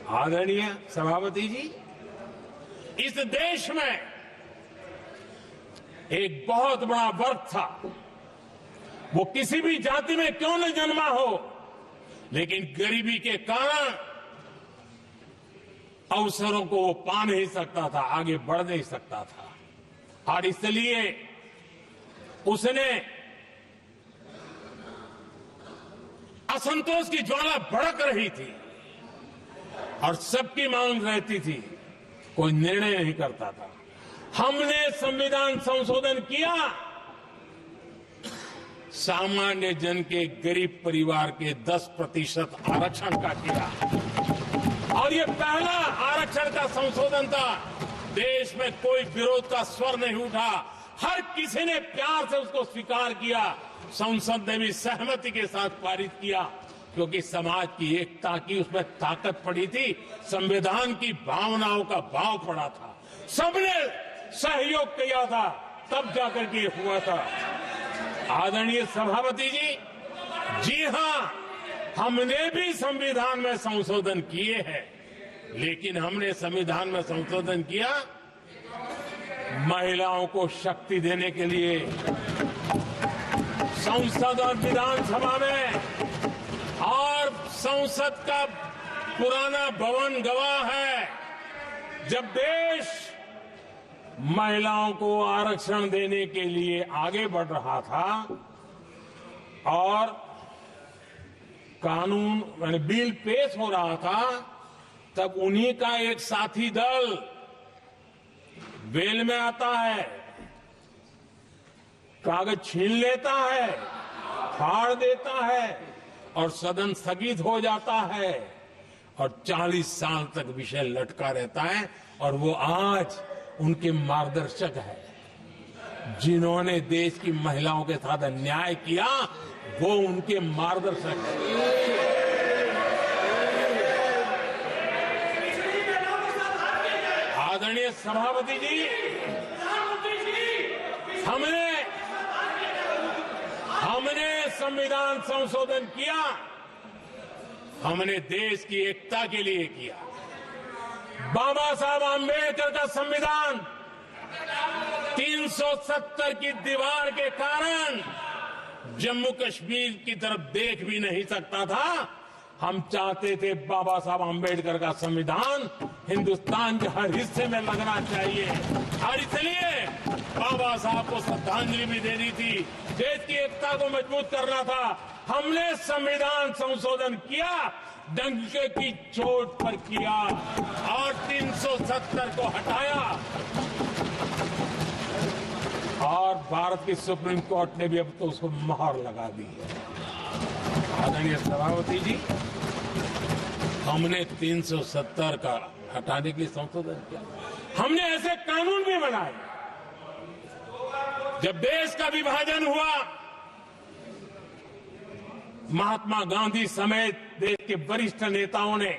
आदरणीय सभापति जी, इस देश में एक बहुत बड़ा वर्ग था, वो किसी भी जाति में क्यों न जन्मा हो, लेकिन गरीबी के कारण अवसरों को वो पा नहीं सकता था, आगे बढ़ नहीं सकता था। और इसलिए उसने असंतोष की ज्वाला भड़क रही थी और सबकी मांग रहती थी, कोई निर्णय नहीं करता था। हमने संविधान संशोधन किया, सामान्य जन के गरीब परिवार के 10% आरक्षण का किया, और ये पहला आरक्षण का संशोधन था। देश में कोई विरोध का स्वर नहीं उठा, हर किसी ने प्यार से उसको स्वीकार किया। संसद ने भी सहमति के साथ पारित किया, क्योंकि समाज की एकता की उसमें ताकत पड़ी थी, संविधान की भावनाओं का भाव पड़ा था, सबने सहयोग किया था, तब जाकर के हुआ था। आदरणीय सभापति जी, जी हां, हमने भी संविधान में संशोधन किए हैं, लेकिन हमने संविधान में संशोधन किया महिलाओं को शक्ति देने के लिए। संसद और विधानसभा में, और संसद का पुराना भवन गवाह है, जब देश महिलाओं को आरक्षण देने के लिए आगे बढ़ रहा था और कानून यानी बिल पेश हो रहा था, तब उन्हीं का एक साथी दल वेल में आता है, कागज छीन लेता है, फाड़ देता है और सदन स्थगित हो जाता है, और 40 साल तक विषय लटका रहता है। और वो आज उनके मार्गदर्शक है, जिन्होंने देश की महिलाओं के साथ अन्याय किया, वो उनके मार्गदर्शक है। आदरणीय सभापति जी, हमने संविधान संशोधन किया, हमने देश की एकता के लिए किया। बाबा साहब आंबेडकर का संविधान 370 की दीवार के कारण जम्मू कश्मीर की तरफ देख भी नहीं सकता था। हम चाहते थे बाबा साहब आंबेडकर का संविधान हिंदुस्तान के हर हिस्से में लगना चाहिए, और इसलिए बाबा साहब को श्रद्धांजलि भी देनी थी, देश की एकता को मजबूत करना था। हमने संविधान संशोधन किया, डंके की चोट पर किया, और 370 को हटाया, और भारत की सुप्रीम कोर्ट ने भी अब तो उसको मोहर लगा दी है। आदरणीय सभापति जी, हमने 370 का हटाने के लिए संशोधन किया। हमने ऐसे कानून भी बनाए। जब देश का विभाजन हुआ, महात्मा गांधी समेत देश के वरिष्ठ नेताओं ने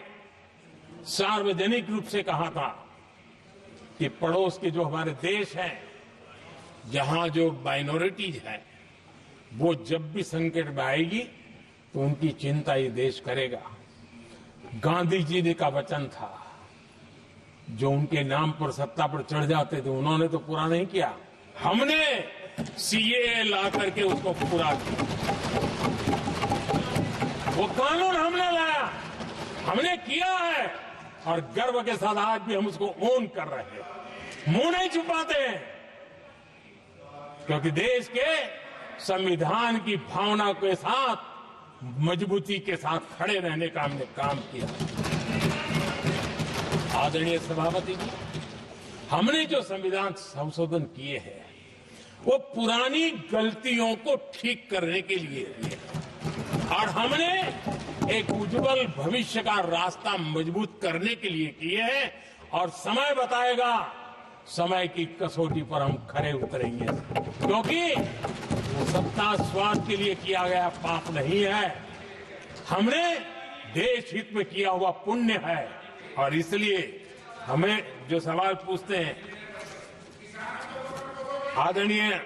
सार्वजनिक रूप से कहा था कि पड़ोस के जो हमारे देश हैं, जहां जो माइनॉरिटीज है, वो जब भी संकट में आएगी तो उनकी चिंता ये देश करेगा। गांधी जी ने का वचन था, जो उनके नाम पर सत्ता पर चढ़ जाते थे उन्होंने तो पूरा नहीं किया, हमने सीएए ला करके उसको पूरा किया। वो कानून हमने लाया, हमने किया है, और गर्व के साथ आज भी हम उसको ओन कर रहे हैं, मुंह नहीं छुपाते हैं, क्योंकि देश के संविधान की भावना के साथ मजबूती के साथ खड़े रहने का हमने काम किया। आदरणीय सभापति जी, हमने जो संविधान संशोधन किए हैं, वो पुरानी गलतियों को ठीक करने के लिए किए, और हमने एक उज्जवल भविष्य का रास्ता मजबूत करने के लिए किए हैं। और समय बताएगा, समय की कसौटी पर हम खरे उतरेंगे, क्योंकि वो सत्ता स्वार्थ के लिए किया गया पाप नहीं है, हमने देश हित में किया हुआ पुण्य है। और इसलिए हमें जो सवाल पूछते हैं, आदरणीय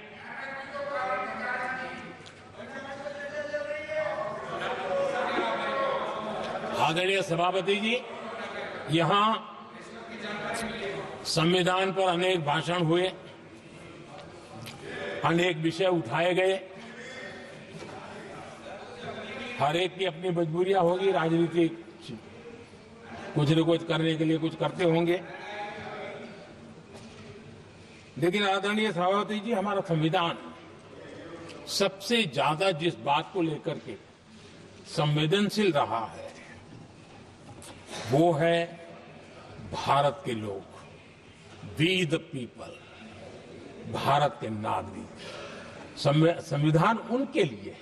सभापति जी, यहां संविधान पर अनेक भाषण हुए, अनेक विषय उठाए गए। हर एक की अपनी मजबूरियां होगी, राजनीति कुछ न कुछ करने के लिए कुछ करते होंगे, लेकिन आदरणीय सभापति जी, हमारा संविधान सबसे ज्यादा जिस बात को लेकर के संवेदनशील रहा है वो है भारत के लोग, वी द पीपल, भारत के नागरिक। संविधान उनके लिए है,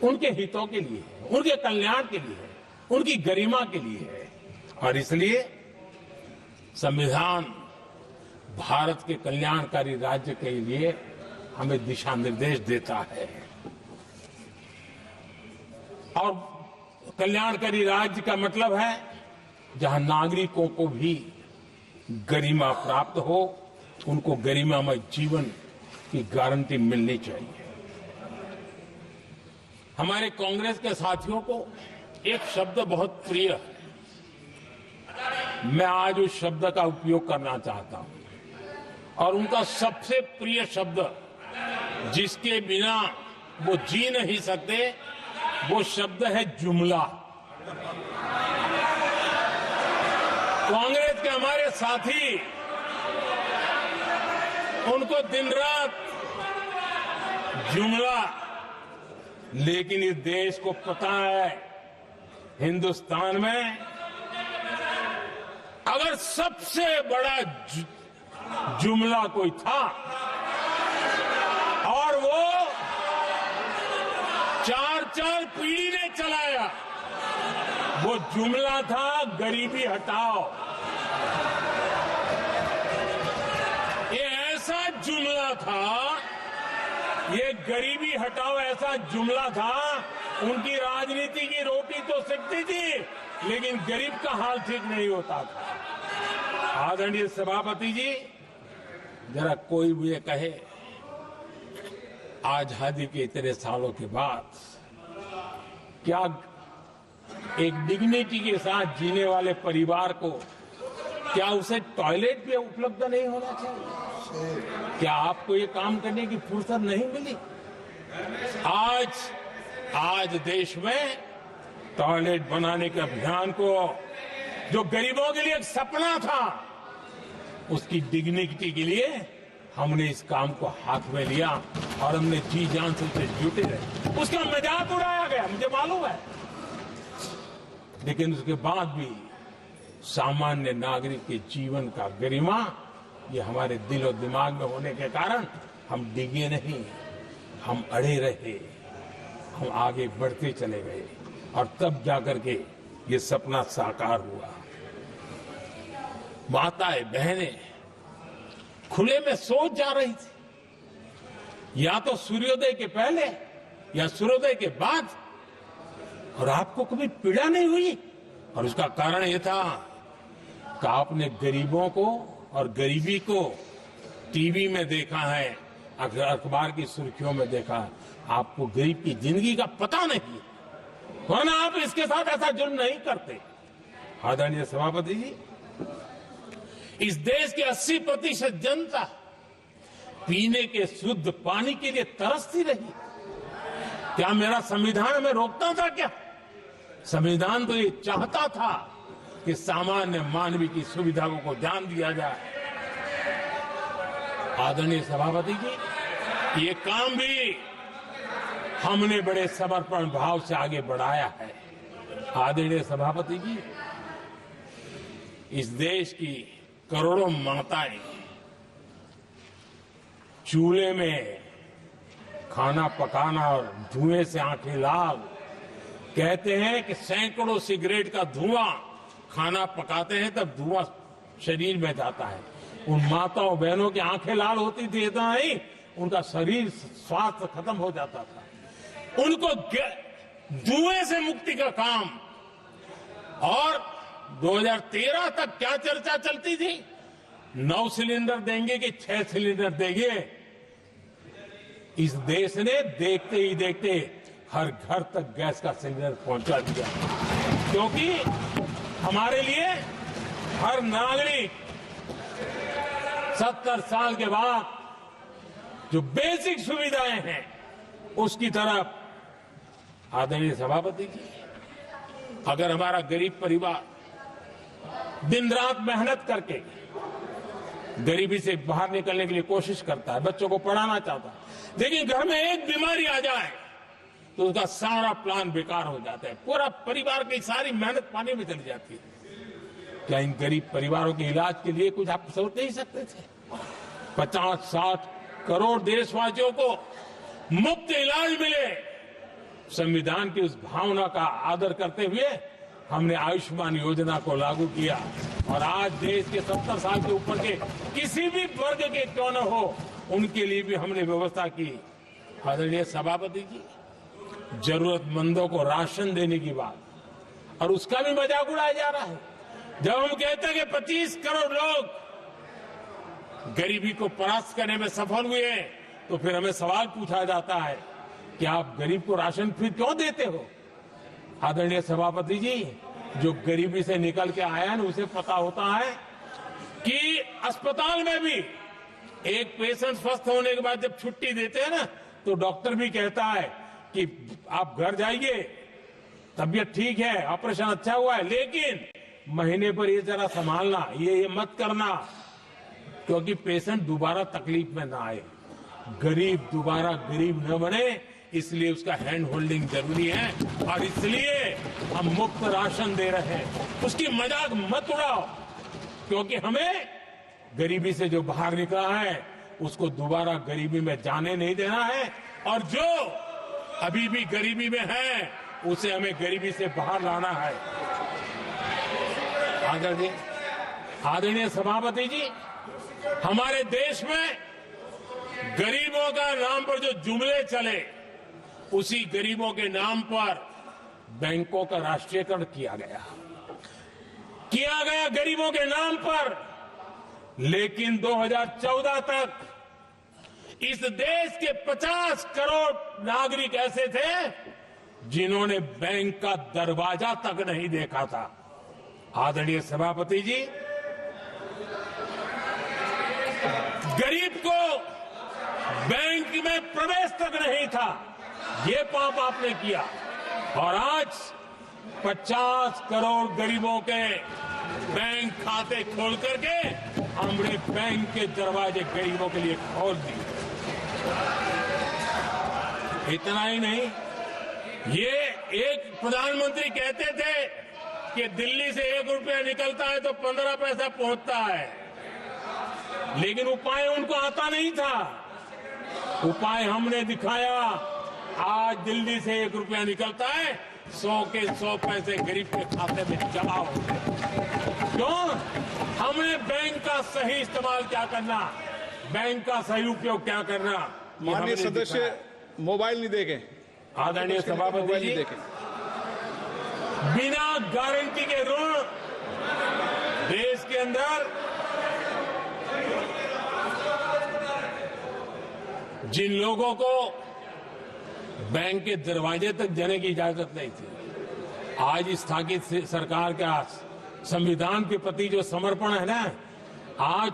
उनके हितों के लिए है, उनके कल्याण के लिए है, उनकी गरिमा के लिए है, और इसलिए संविधान भारत के कल्याणकारी राज्य के लिए हमें दिशा निर्देश देता है। और कल्याणकारी राज्य का मतलब है जहां नागरिकों को भी गरिमा प्राप्त हो, उनको गरिमामय जीवन की गारंटी मिलनी चाहिए। हमारे कांग्रेस के साथियों को एक शब्द बहुत प्रिय है, मैं आज उस शब्द का उपयोग करना चाहता हूं, और उनका सबसे प्रिय शब्द जिसके बिना वो जी नहीं सकते, वो शब्द है जुमला। कांग्रेस के हमारे साथी उनको दिन रात जुमला, लेकिन इस देश को पता है हिंदुस्तान में अगर सबसे बड़ा जुमला कोई था और वो 4 पीढ़ी ने चलाया, वो जुमला था गरीबी हटाओ। ये ऐसा जुमला था, ये गरीबी हटाओ ऐसा जुमला था, उनकी राजनीति की रोटी तो सिकती थी, लेकिन गरीब का हाल ठीक नहीं होता था। आदरणीय सभापति जी, जरा कोई मुझे कहे आजादी के इतने सालों के बाद क्या एक डिग्निटी के साथ जीने वाले परिवार को क्या उसे टॉयलेट भी उपलब्ध नहीं होना चाहिए? क्या आपको ये काम करने की फुर्सत नहीं मिली? आज देश में टॉयलेट बनाने के अभियान को, जो गरीबों के लिए एक सपना था, उसकी डिग्निटी के लिए हमने इस काम को हाथ में लिया और हमने जी जान से उसे जुटे रहे। उसका मजाक उड़ाया गया, मुझे मालूम है, लेकिन उसके बाद भी सामान्य नागरिक के जीवन का गरिमा, ये हमारे दिल और दिमाग में होने के कारण हम डिगे नहीं, हम अड़े रहे, हम आगे बढ़ते चले गए, और तब जाकर के ये सपना साकार हुआ। माताएं बहनें खुले में सोच जा रही थी, या तो सूर्योदय के पहले या सूर्योदय के बाद, और आपको कभी पीड़ा नहीं हुई। और उसका कारण यह था कि आपने गरीबों को और गरीबी को टीवी में देखा है, अखबार की सुर्खियों में देखा, आपको गरीब की जिंदगी का पता नहीं, वरना आप इसके साथ ऐसा जुल्म नहीं करते। आदरणीय सभापति जी, इस देश की 80% जनता पीने के शुद्ध पानी के लिए तरसती रही। क्या मेरा संविधान हमें रोकता था? क्या संविधान तो ये चाहता था कि सामान्य मानवीय की सुविधाओं को ध्यान दिया जाए। आदरणीय सभापति जी, ये काम भी हमने बड़े समर्पण भाव से आगे बढ़ाया है। आदरणीय सभापति जी, इस देश की करोड़ों माताएं चूल्हे में खाना पकाना और धुएं से आंखें लाल, कहते हैं कि सैकड़ों सिगरेट का धुआं खाना पकाते हैं तब धुआं शरीर में जाता है। उन माताओं बहनों की आंखें लाल होती थी, इतना नहीं, उनका शरीर स्वास्थ्य खत्म हो जाता था। उनको धुएं से मुक्ति का काम, और 2013 तक क्या चर्चा चलती थी, 9 सिलेंडर देंगे कि 6 सिलेंडर देंगे। इस देश ने देखते ही देखते हर घर तक गैस का सिलेंडर पहुंचा दिया, क्योंकि हमारे लिए हर नागरिक 70 साल के बाद जो बेसिक सुविधाएं हैं उसकी तरफ, आदरणीय सभापति जी, अगर हमारा गरीब परिवार दिन रात मेहनत करके गरीबी से बाहर निकलने के लिए कोशिश करता है, बच्चों को पढ़ाना चाहता है, लेकिन घर में एक बीमारी आ जाए तो उसका सारा प्लान बेकार हो जाता है, पूरा परिवार की सारी मेहनत पानी में चली जाती है। क्या इन गरीब परिवारों के इलाज के लिए कुछ आप सोच नहीं सकते थे? 50-60 करोड़ देशवासियों को मुफ्त इलाज मिले। संविधान की उस भावना का आदर करते हुए हमने आयुष्मान योजना को लागू किया और आज देश के 70 साल के ऊपर के किसी भी वर्ग के क्यों न हो उनके लिए भी हमने व्यवस्था की। आदरणीय सभापति जी, जरूरतमंदों को राशन देने की बात और उसका भी मजाक उड़ाया जा रहा है। जब हम कहते हैं कि 25 करोड़ लोग गरीबी को परास्त करने में सफल हुए तो फिर हमें सवाल पूछा जाता है कि आप गरीब को राशन फिर क्यों देते हो? आदरणीय सभापति जी, जो गरीबी से निकल के आया ना उसे पता होता है कि अस्पताल में भी एक पेशेंट स्वस्थ होने के बाद जब छुट्टी देते हैं ना तो डॉक्टर भी कहता है कि आप घर जाइए, तबीयत ठीक है, ऑपरेशन अच्छा हुआ है, लेकिन महीने पर ये जरा संभालना, ये मत करना, क्योंकि पेशेंट दोबारा तकलीफ में ना आए, गरीब दोबारा गरीब न बने, इसलिए उसका हैंड होल्डिंग जरूरी है और इसलिए हम मुफ्त राशन दे रहे हैं। उसकी मजाक मत उड़ाओ, क्योंकि हमें गरीबी से जो बाहर निकला है उसको दोबारा गरीबी में जाने नहीं देना है और जो अभी भी गरीबी में है उसे हमें गरीबी से बाहर लाना है। आदरणीय सभापति जी, हमारे देश में गरीबों का नाम पर जो जुमले चले उसी गरीबों के नाम पर बैंकों का राष्ट्रीयकरण किया गया गरीबों के नाम पर। लेकिन 2014 तक इस देश के 50 करोड़ नागरिक ऐसे थे जिन्होंने बैंक का दरवाजा तक नहीं देखा था। आदरणीय सभापति जी, गरीब को बैंक में प्रवेश तक नहीं था, ये पाप आपने किया और आज 50 करोड़ गरीबों के बैंक खाते खोल करके हमने बैंक के दरवाजे गरीबों के लिए खोल दिए। इतना ही नहीं, ये एक प्रधानमंत्री कहते थे कि दिल्ली से 1 रुपया निकलता है तो 15 पैसा पहुंचता है, लेकिन उपाय उनको आता नहीं था। उपाय हमने दिखाया। आज दिल्ली से 1 रुपया निकलता है, 100 के 100 पैसे गरीब के खाते में जमा होते हैं। क्यों? हमने बैंक का सही इस्तेमाल क्या करना, बैंक का सही उपयोग क्या करना। माननीय सदस्य मोबाइल नहीं देखें। आदरणीय सभापति जी, बिना गारंटी के ऋण देश के अंदर जिन लोगों को बैंक के दरवाजे तक जाने की इजाजत नहीं थी, आज स्थापित सरकार का संविधान के प्रति जो समर्पण है ना, आज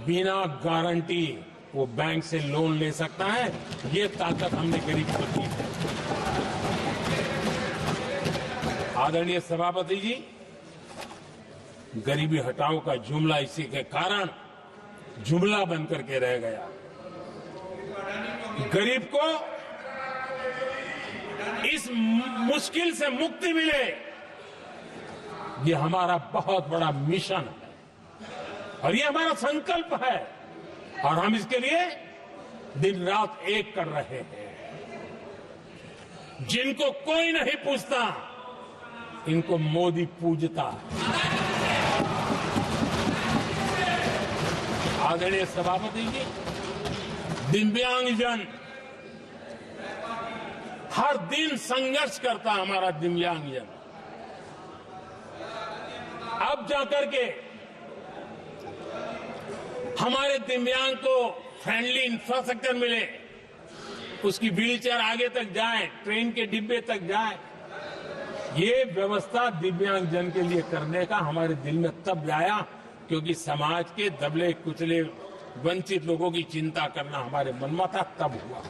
बिना गारंटी वो बैंक से लोन ले सकता है। ये ताकत हमने गरीब को दी है। आदरणीय सभापति जी, गरीबी हटाओ का जुमला इसी के कारण जुमला बनकर के रह गया। गरीब को इस मुश्किल से मुक्ति मिले, ये हमारा बहुत बड़ा मिशन है और ये हमारा संकल्प है और हम इसके लिए दिन रात एक कर रहे हैं। जिनको कोई नहीं पूछता, इनको मोदी पूजता है। आदरणीय सभापति जी, दिव्यांगजन हर दिन संघर्ष करता हमारा दिव्यांगजन, अब जाकर के हमारे दिव्यांग को फ्रेंडली इंफ्रास्ट्रक्चर मिले, उसकी व्हीलचेयर आगे तक जाए, ट्रेन के डिब्बे तक जाए। ये व्यवस्था दिव्यांगजन के लिए करने का हमारे दिल में तब आया क्योंकि समाज के दबले कुचले वंचित लोगों की चिंता करना हमारे मन में था, तब हुआ।